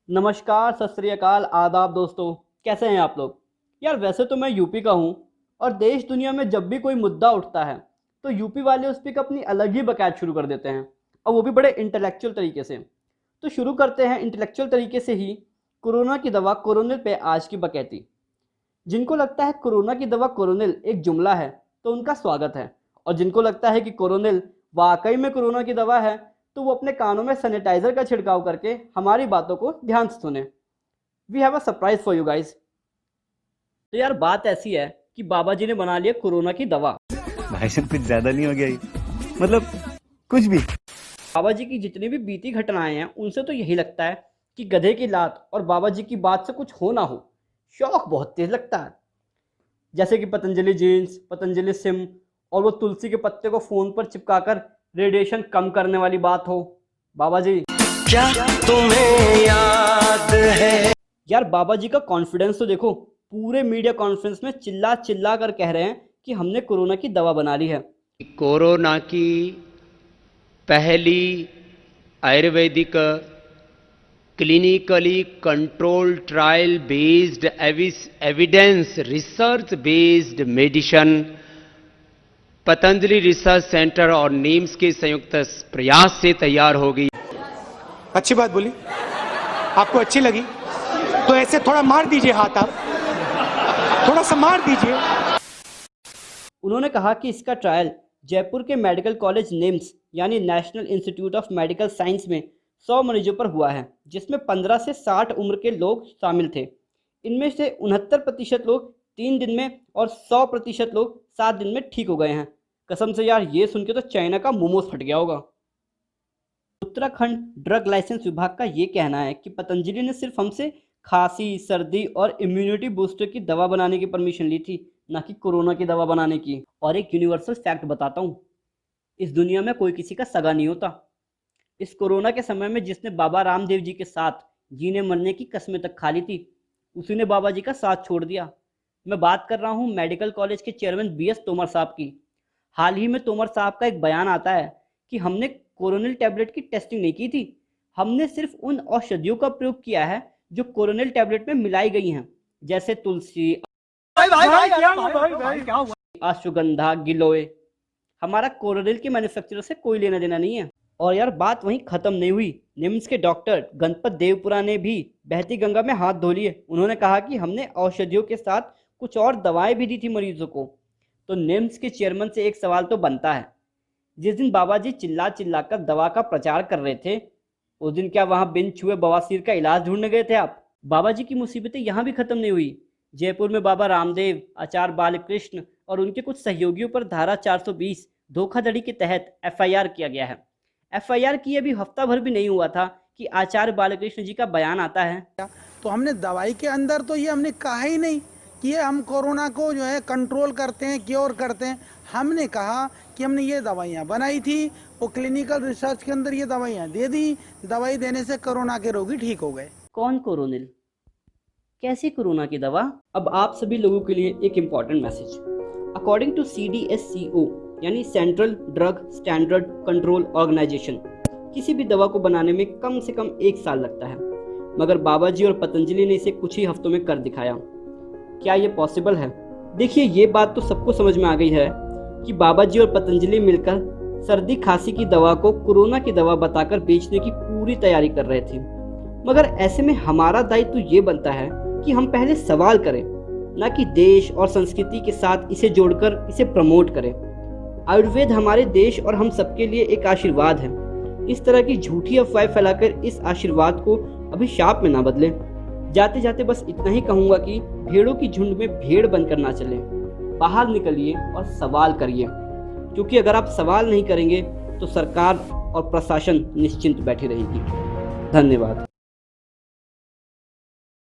नमस्कार, सत श्री अकाल, आदाब दोस्तों। कैसे हैं आप लोग? यार वैसे तो मैं यूपी का हूँ और देश दुनिया में जब भी कोई मुद्दा उठता है तो यूपी वाले उस पर अपनी अलग ही बकैत शुरू कर देते हैं, और वो भी बड़े इंटेलेक्चुअल तरीके से। तो शुरू करते हैं इंटेलेक्चुअल तरीके से ही। कोरोना की दवा कोरोनिल पे आज की बकैती। जिनको लगता है कोरोना की दवा कोरोनिल एक जुमला है तो उनका स्वागत है, और जिनको लगता है कि कोरोनिल वाकई में कोरोना की दवा है तो वो अपने कानों में सैनिटाइजर का छिड़काव करके हमारी बातों को ध्यान से सुने। We have a surprise for you guys. तो यार बात ऐसी है कि बाबा जी ने बना लिया कोरोना की दवा। भाई साहब कुछ ज्यादा नहीं हो गया ये? मतलब कुछ भी। बाबा जी की जितनी भी बीती घटनाएं हैं उनसे तो यही लगता है कि गधे की लात और बाबा जी की बात से कुछ हो ना हो। शौक बहुत तेज लगता है, जैसे कि पतंजलि जीन्स, पतंजलि सिम और वो तुलसी के पत्ते को फोन पर चिपकाकर रेडिएशन कम करने वाली बात हो। बाबा जी क्या तुम्हें याद है? यार बाबा जी का कॉन्फिडेंस तो देखो, पूरे मीडिया कॉन्फ्रेंस में चिल्ला चिल्ला कर कह रहे हैं कि हमने कोरोना की दवा बना ली है। कोरोना की पहली Ayurvedic clinically control trial based evidence research based medicine Patanjali research centre और नीम्स के संयुक्त प्रयास से तैयार होगी। अच्छी बात बोली, आपको अच्छी लगी तो ऐसे थोड़ा मार दीजिए हाथ, आप थोड़ा सा मार दीजिए। उन्होंने कहा कि इसका ट्रायल जयपुर के मेडिकल कॉलेज निम्स यानी national institute of medical science में 100 मरीजों पर हुआ है, जिसमें 15 से 60 उम्र के लोग शामिल थे। इनमें से 69% लोग 3 दिन में और 100% लोग 7 दिन में ठीक हो गए हैं। कसम से यार ये सुन के तो चाइना का मोमोज फट गया होगा। उत्तराखंड ड्रग लाइसेंस विभाग का ये कहना है कि पतंजलि ने सिर्फ हमसे खांसी, सर्दी और इम्यूनिटी बूस्टर की दवा बनाने की परमिशन ली थी, ना कि कोरोना की दवा बनाने की। और एक यूनिवर्सल फैक्ट बताता हूँ, इस दुनिया में कोई किसी का सगा नहीं होता। इस कोरोना के समय में जिसने बाबा रामदेव जी के साथ जीने मरने की कस्में तक खा ली थी, उसी ने बाबा जी का साथ छोड़ दिया। मैं बात कर रहा हूँ मेडिकल कॉलेज के चेयरमैन BS तोमर साहब की। हाल ही में तोमर साहब का एक बयान आता है कि हमने कोरोनिल टैबलेट की टेस्टिंग नहीं की थी, हमने सिर्फ उन औषधियों का प्रयोग किया है जो कोरोनिल टैबलेट में मिलाई गई हैं, जैसे तुलसी, अश्वगंधा, गिलोय। हमारा कोरोनिल के मैन्युफैक्चरर से कोई लेना देना नहीं है। और यार बात वहीं खत्म नहीं हुई। निम्स के डॉक्टर गणपत देवपुरा ने भी बहती गंगा में हाथ धो लिए। उन्होंने कहा कि हमने औषधियों के साथ कुछ और दवाएं भी दी थी मरीजों को। तो निम्स के चेयरमैन से एक सवाल तो बनता है, जिस दिन बाबा जी चिल्ला चिल्ला कर दवा का प्रचार कर रहे थे, उस दिन क्या वहां बिन छुए बवासीर का इलाज ढूंढने गए थे आप? बाबा जी की मुसीबतें यहाँ भी खत्म नहीं हुई। जयपुर में बाबा रामदेव, आचार्य बालकृष्ण और उनके कुछ सहयोगियों पर धारा 420 धोखाधड़ी के तहत FIR किया गया है। FIR किए अभी हफ्ता भर भी नहीं हुआ था कि आचार्य बालकृष्ण जी का बयान आता है। तो हमने दवाई के अंदर तो ये हमने कहा ही नहीं कि ये हम कोरोना को जो है कंट्रोल करते हैं, क्योर करते हैं। हमने कहा कि हमने ये दवाइयाँ बनाई थी, वो क्लिनिकल रिसर्च के अंदर ये दवाइयाँ दे दी, दवाई देने से कोरोना के रोगी ठीक हो गए। कौन कोरोनिल? कैसी कोरोना की दवा? अब आप सभी लोगों के लिए एक important message. According to CDSCO यानी central drug standard control organisation, किसी भी दवा को बनाने में कम से कम 1 साल लगता है, मगर बाबा जी और पतंजलि ने इसे कुछ ही हफ्तों में कर दिखाया। क्या ये पॉसिबल है? देखिए ये बात तो सबको समझ में आ गई है कि बाबा जी और पतंजलि मिलकर सर्दी खांसी की दवा को कोरोना की दवा बताकर बेचने की पूरी तैयारी कर रहे थे। मगर ऐसे में हमारा दायित्व ये बनता है कि हम पहले सवाल करें, ना कि देश और संस्कृति के साथ इसे जोड़कर इसे प्रमोट करें। आयुर्वेद हमारे देश और हम सबके लिए एक आशीर्वाद है। इस तरह की झूठी अफवाहें फैलाकर इस आशीर्वाद को अभिशाप में ना बदलें। जाते जाते बस इतना ही कहूँगा कि भेड़ों की झुंड में भेड़ बनकर ना चलें। बाहर निकलिए और सवाल करिए, क्योंकि अगर आप सवाल नहीं करेंगे तो सरकार और प्रशासन निश्चिंत बैठी रहेगी। धन्यवाद।